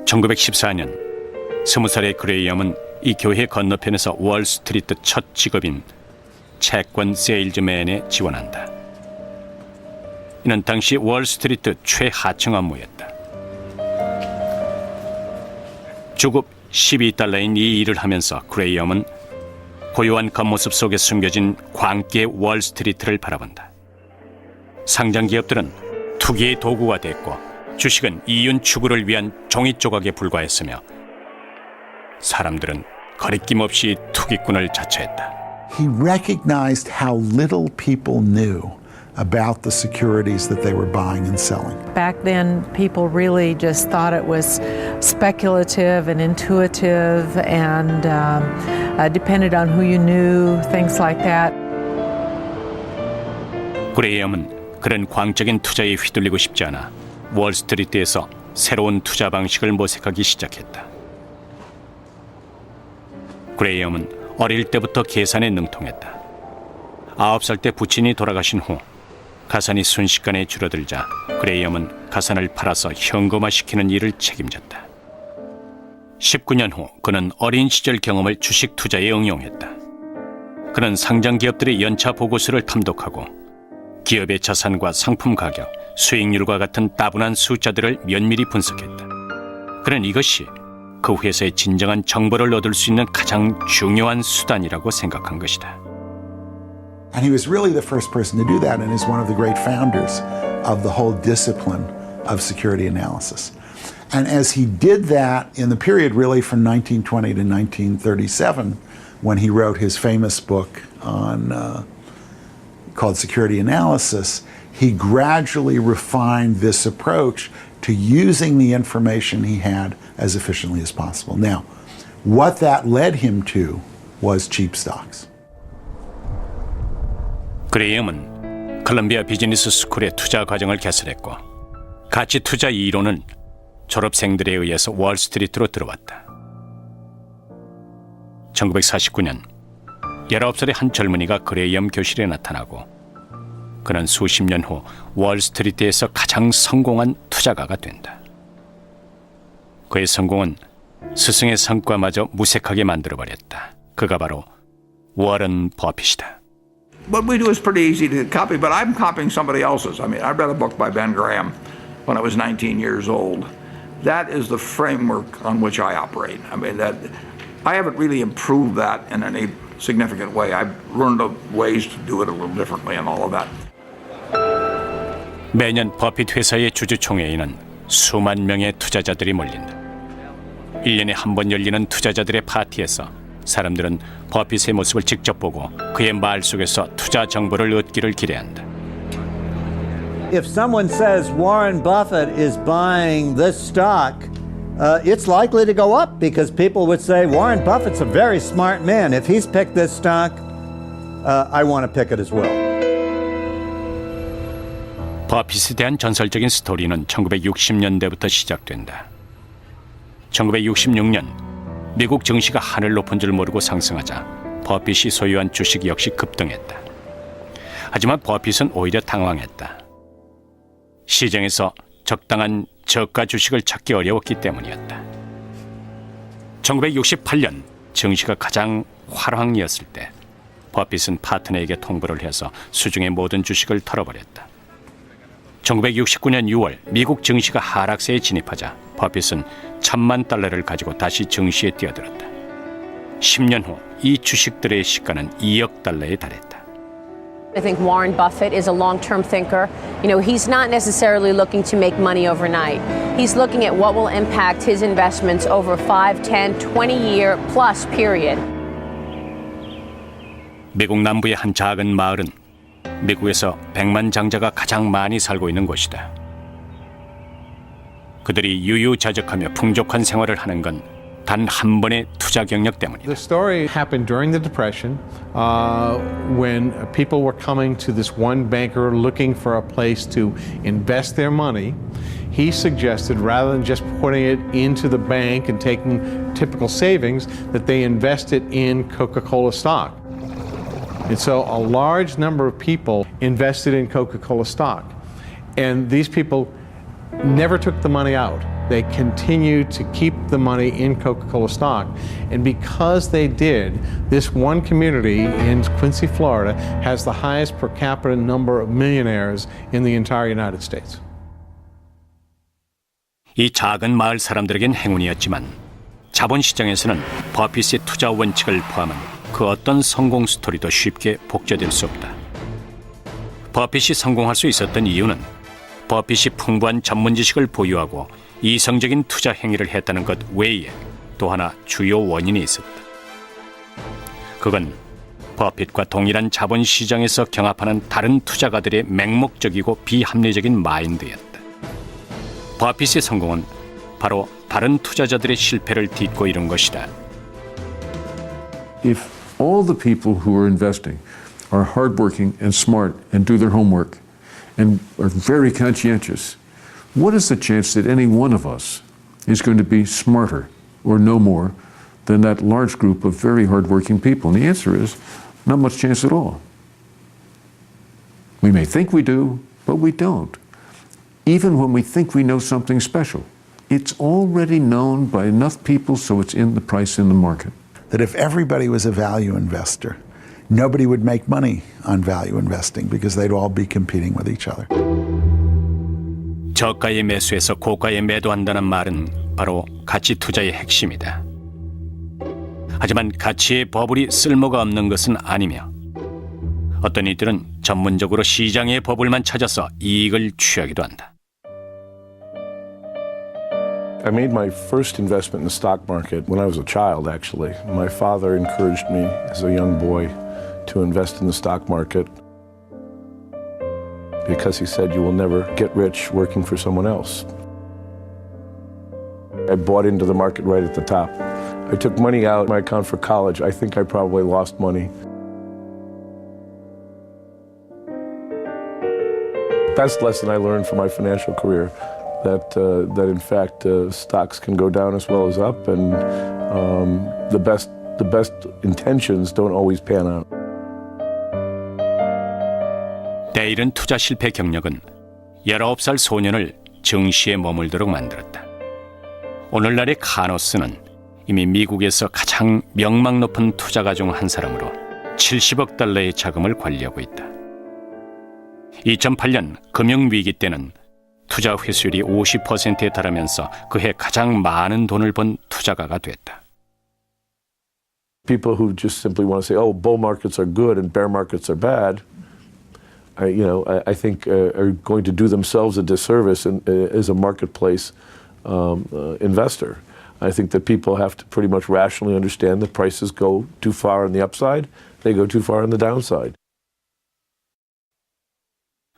1914년 20살의 그레이엄은 이 교회 건너편에서 월스트리트 첫 직업인 채권 세일즈맨에 지원한다. 이는 당시 월스트리트 최하층 업무였다. 주급 $12인 이 일을 하면서 그레이엄은 고요한 겉모습 속에 숨겨진 광기의 월스트리트를 바라본다. 상장 기업들은 투기의 도구가 됐고 주식은 이윤 추구를 위한 종이 조각에 불과했으며 사람들은 거리낌 없이 투기꾼을 자처했다. He recognized how little people knew about the securities that they were buying and selling. Back then, people really just thought it was speculative and intuitive and depended on who you knew, things like that. 그레이엄은 그런 광적인 투자에 휘둘리고 싶지 않아 월스트리트에서 새로운 투자 방식을 모색하기 시작했다. 그레이엄은 어릴 때부터 계산에 능통했다. 9살 때 부친이 돌아가신 후 가산이 순식간에 줄어들자 그레이엄은 가산을 팔아서 현금화시키는 일을 책임졌다. 19년 후 그는 어린 시절 경험을 주식 투자에 응용했다. 그는 상장 기업들의 연차 보고서를 탐독하고 기업의 자산과 상품 가격, 수익률과 같은 따분한 숫자들을 면밀히 분석했다. 그는 이것이 그 회사의 진정한 정보를 얻을 수 있는 가장 중요한 수단이라고 생각한 것이다. And he was really the first person to do that and is one of the great founders of the whole discipline of security analysis. And as he did that in the period really from 1920 to 1937, when he wrote his famous book on called Security Analysis, he gradually refined this approach to using the information he had as efficiently as possible. Now, what that led him to was cheap stocks. 그레이엄은 컬럼비아 비즈니스 스쿨의 투자 과정을 개설했고 가치 투자 이론은 졸업생들에 의해서 월스트리트로 들어왔다. 1949년 19살의 한 젊은이가 그레이엄 교실에 나타나고 그는 수십 년 후 월스트리트에서 가장 성공한 투자가가 된다. 그의 성공은 스승의 성과마저 무색하게 만들어버렸다. 그가 바로 워런 버핏이다. What we do is pretty easy to copy, but I'm copying somebody else's. I mean, I read a book by Ben Graham when I was 19 years old. That is the framework on which I operate. I mean, that I haven't really improved that in any significant way. I've learned ways to do it a little differently and all of that. 매년 버핏 회사의 주주총회에는 수만 명의 투자자들이 몰린다. 1년에 한 번 열리는 투자자들의 파티에서 사람들은 버핏의 모습을 직접 보고 그의 말 속에서 투자 정보를 얻기를 기대한다. If someone says Warren Buffett is buying this stock, it's likely to go up because people would say Warren Buffett's a very smart man. If he's picked this stock, I want to pick it as well. 버핏에 대한 전설적인 스토리는 1960년대부터 시작된다. 1966년 미국 증시가 하늘 높은 줄 모르고 상승하자 버핏이 소유한 주식 역시 급등했다. 하지만 버핏은 오히려 당황했다. 시장에서 적당한 저가 주식을 찾기 어려웠기 때문이었다. 1968년 증시가 가장 화랑이었을 때 버핏은 파트너에게 통보를 해서 수중의 모든 주식을 털어버렸다. 1969년 6월 미국 증시가 하락세에 진입하자 버핏은 $10,000,000를 가지고 다시 증시에 뛰어들었다. 10년 후 이 주식들의 시가는 $2억 달했다. I think Warren Buffett is a long-term thinker. You know, he's not necessarily looking to make money overnight. He's looking at what will impact his investments over a 5, 10, 20-year plus period. 미국 남부의 한 작은 마을은 미국에서 100만 장자가 가장 많이 살고 있는 곳이다. 그들이 유유자적하며 풍족한 생활을 하는 건 단 한 번의 투자 경력 때문이다. The story happened during the Depression when people were coming to this one banker looking for a place to invest their money. He suggested rather than just putting it into the bank and taking typical savings that they invest it in Coca-Cola stock. And so a large number of people invested in Coca-Cola stock. And these people never took the money out. They continued to keep the money in Coca-Cola stock. And because they did, this one community in Quincy, Florida, has the highest per capita number of millionaires in the entire United States. 이 작은 마을 사람들에겐 행운이었지만 자본시장에서는 버핏의 투자 원칙을 포함한 그 어떤 성공 스토리도 쉽게 복제될 수 없다. 버핏이 성공할 수 있었던 이유는 버핏이 풍부한 전문 지식을 보유하고 이성적인 투자 행위를 했다는 것 외에 또 하나 주요 원인이 있었다. 그건 버핏과 동일한 자본시장에서 경합하는 다른 투자가들의 맹목적이고 비합리적인 마인드였다. 버핏의 성공은 바로 다른 투자자들의 실패를 딛고 이룬 것이다. If all the people who are investing are hardworking and smart and do their homework and are very conscientious, what is the chance that any one of us is going to be smarter or no more than that large group of very hardworking people? And the answer is not much chance at all. We may think we do, but we don't. Even when we think we know something special, it's already known by enough people so it's in the price in the market. That if everybody was a value investor, nobody would make money on value investing because they'd all be competing with each other. 저가에 매수해서 고가에 매도한다는 말은 바로 가치 투자의 핵심이다. 하지만 가치의 버블이 쓸모가 없는 것은 아니며 어떤 이들은 전문적으로 시장의 버블만 찾아서 이익을 취하기도 한다. I made my first investment in the stock market when I was a child, actually. My father encouraged me as a young boy to invest in the stock market because he said you will never get rich working for someone else. I bought into the market right at the top. I took money out of my account for college. I think I probably lost money. Best lesson I learned from my financial career, that in fact stocks can go down as well as up, and the best intentions don't always pan out. 때이른 투자 실패 경력은 19살 소년을 증시에 머물도록 만들었다. 오늘날의 카노스는 이미 미국에서 가장 명망 높은 투자가 중 한 사람으로 70억 달러의 자금을 관리하고 있다. 2008년 금융위기 때는 투자 회수율이 50%에 달하면서 그해 가장 많은 돈을 번 투자가가 됐다. People who just simply want to say, "Oh, bull markets are good and bear markets are bad," I think are going to do themselves a disservice as a marketplace investor. I think that people have to pretty much rationally understand that prices go too far on the upside, they go too far on the downside.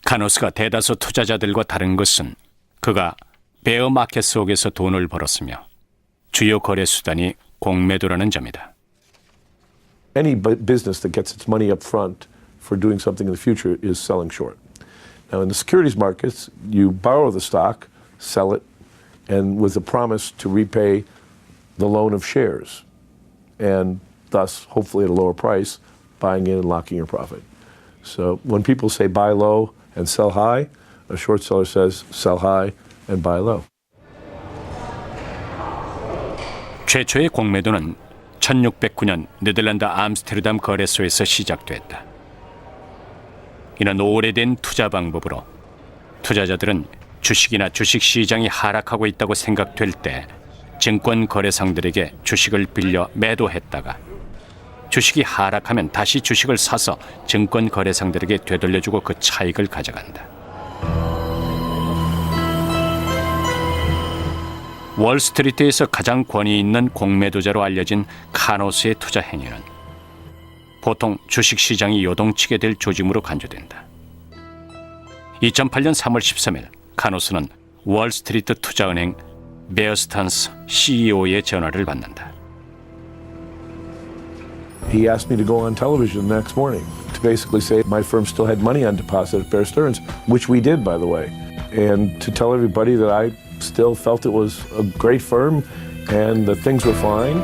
카노스가 대다수 투자자들과 다른 것은 그가 베어 마켓 속에서 돈을 벌었으며 주요 거래 수단이 공매도라는 점이다. Any business that gets its money up front for doing something in the future is selling short. Now, in the securities markets, you borrow the stock, sell it, and with a promise to repay the loan of shares, and thus, hopefully at a lower price, buying in and locking your profit. So when people say buy low and sell high, a short seller says sell high and buy low. 최초의 공매도는 1609년 네덜란드 암스테르담 거래소에서 시작됐다. 이는 오래된 투자 방법으로 투자자들은 주식이나 주식시장이 하락하고 있다고 생각될 때 증권 거래상들에게 주식을 빌려 매도했다가 주식이 하락하면 다시 주식을 사서 증권 거래상들에게 되돌려주고 그 차익을 가져간다. 월스트리트에서 가장 권위 있는 공매도자로 알려진 카노스의 투자 행위는 보통 주식시장이 요동치게 될 조짐으로 간주된다. 2008년 3월 13일 카노스는 월스트리트 투자은행 베어 스탄스 CEO의 전화를 받는다. He asked me to go on television the next morning to basically say my firm still had money on deposit at Bear Stearns, which we did, by the way, and to tell everybody that I still felt it was a great firm and that things were fine.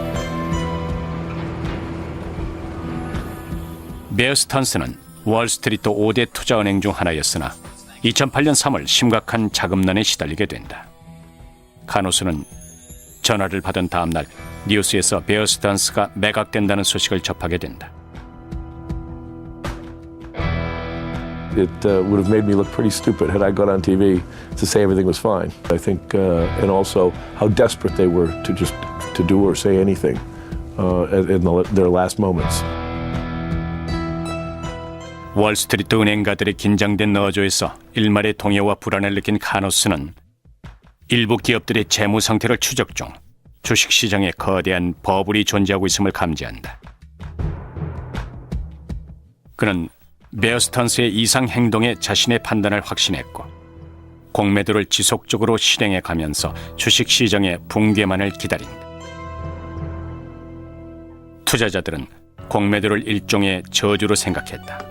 베어 스탄스는 월스트리트 5대 투자은행 중 하나였으나 2008년 3월 심각한 자금난에 시달리게 된다. 카노스는 전화를 받은 다음 날 뉴스에서 베어 스탠스가 매각된다는 소식을 접하게 된다. It would have made me look pretty stupid had I got on TV to say everything was fine. I think, and also how desperate they were to just to do or say anything in their last moments. 월스트리트 은행가들의 긴장된 어조에서 일말의 동요와 불안을 느낀 카노스는 일부 기업들의 재무 상태를 추적 중 주식시장에 거대한 버블이 존재하고 있음을 감지한다. 그는 베어 스턴스의 이상 행동에 자신의 판단을 확신했고 공매도를 지속적으로 실행해 가면서 주식시장의 붕괴만을 기다린다. 투자자들은 공매도를 일종의 저주로 생각했다.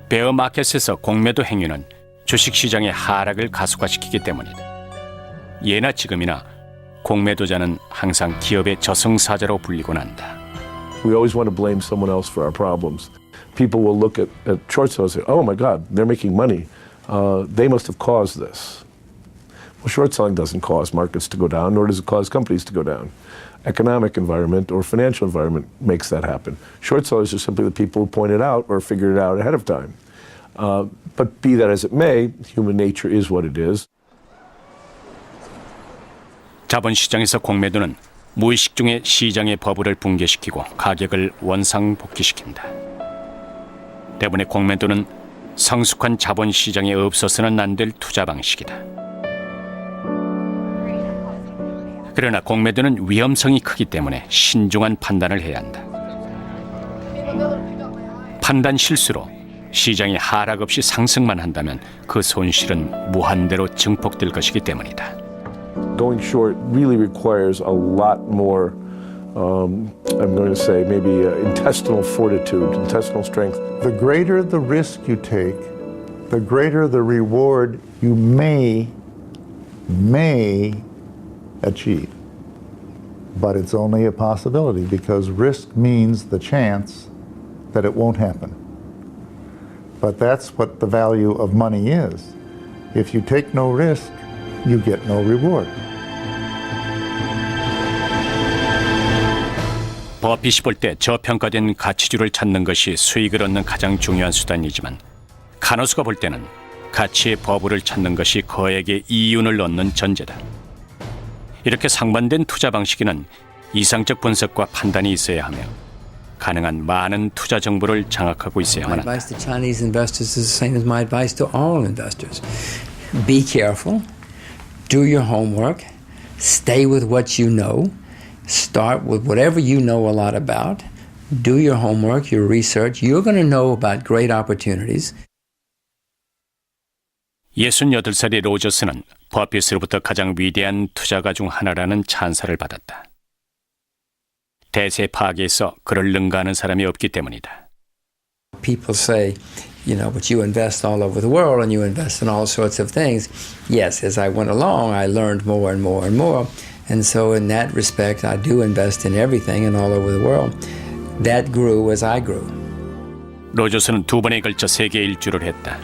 베어 마켓에서 공매도 행위는 주식시장의 하락을 가속화시키기 때문이다. 예나 지금이나 공매도자는 항상 기업의 저승사자로 불리곤 한다. We always want to blame someone else for our problems. People will look at short sellers and say, oh my God, they're making money. They must have caused this. Well, short selling doesn't cause markets to go down, nor does it cause companies to go down. Economic environment or financial environment makes that happen. Short sellers are simply the people who point it out or figured it out ahead of time. But be that as it may, human nature is what it is. 자본시장에서 공매도는 무의식 중에 시장의 버블을 붕괴시키고 가격을 원상복귀시킨다. 때문에 공매도는 성숙한 자본시장에 없어서는 안 될 투자 방식이다. 그러나 공매도는 위험성이 크기 때문에 신중한 판단을 해야 한다. 판단 실수로 시장이 하락 없이 상승만 한다면 그 손실은 무한대로 증폭될 것이기 때문이다. Going short really requires a lot more, I'm going to say, maybe intestinal fortitude, intestinal strength. The greater the risk you take, the greater the reward you may achieve. But it's only a possibility because risk means the chance that it won't happen. But that's what the value of money is. If you take no risk, you get no reward. 버핏이 볼 때 저평가된 가치주를 찾는 것이 수익을 얻는 가장 중요한 수단이지만 카노스가 볼 때는 가치의 버블을 찾는 것이 거액의 이윤을 얻는 전제다. 이렇게 상반된 투자 방식에는 이상적 분석과 판단이 있어야 하며 가능한 많은 투자 정보를 장악하고 있어야만 한다. My advice to Chinese investors is the same as my advice to all investors. Be careful, do your homework, stay with what you know, start with whatever you know a lot about, do your homework, your research. You're going to know about great opportunities. 68살의 로저스는 버핏으로부터 가장 위대한 투자가 중 하나라는 찬사를 받았다. 대세 파괴에서 그를 능가하는 사람이 없기 때문이다. People say, you know, but you invest all over the world and you invest in all sorts of things. Yes, as I went along, I learned more and more and more. And so in that respect, I do invest in everything and all over the world. That grew as I grew. 로저스는 2번에 걸쳐 세계 일주를 했다.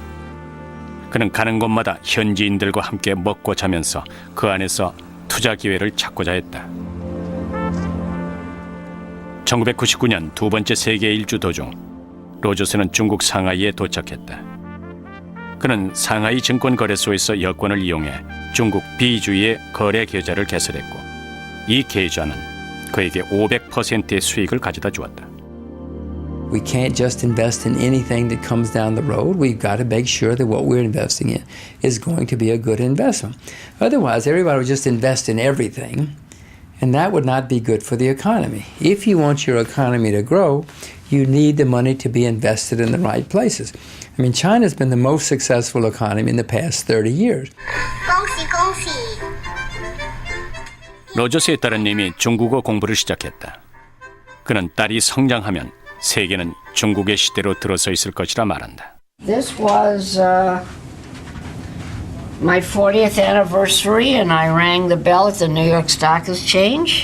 그는 가는 곳마다 현지인들과 함께 먹고 자면서 그 안에서 투자 기회를 찾고자 했다. 1999년 2번째 세계 일주 도중 로저스는 중국 상하이에 도착했다. 그는 상하이 증권거래소에서 여권을 이용해 중국 B주의 거래 계좌를 개설했고 이 계좌는 그에게 500%의 수익을 가져다 주었다. We can't just invest in anything that comes down the road. We've got to make sure that what we're investing in is going to be a good investment. Otherwise, everybody would just invest in everything, and that would not be good for the economy. If you want your economy to grow, you need the money to be invested in the right places. I mean, China's been the most successful economy in the past 30 years. 로저스의 딸은 이미 중국어 공부를 시작했다. 그는 딸이 성장하면 세계는 중국의 시대로 들어서 있을 것이라 말한다. This was my 40th anniversary and I rang the bell at the New York Stock Exchange.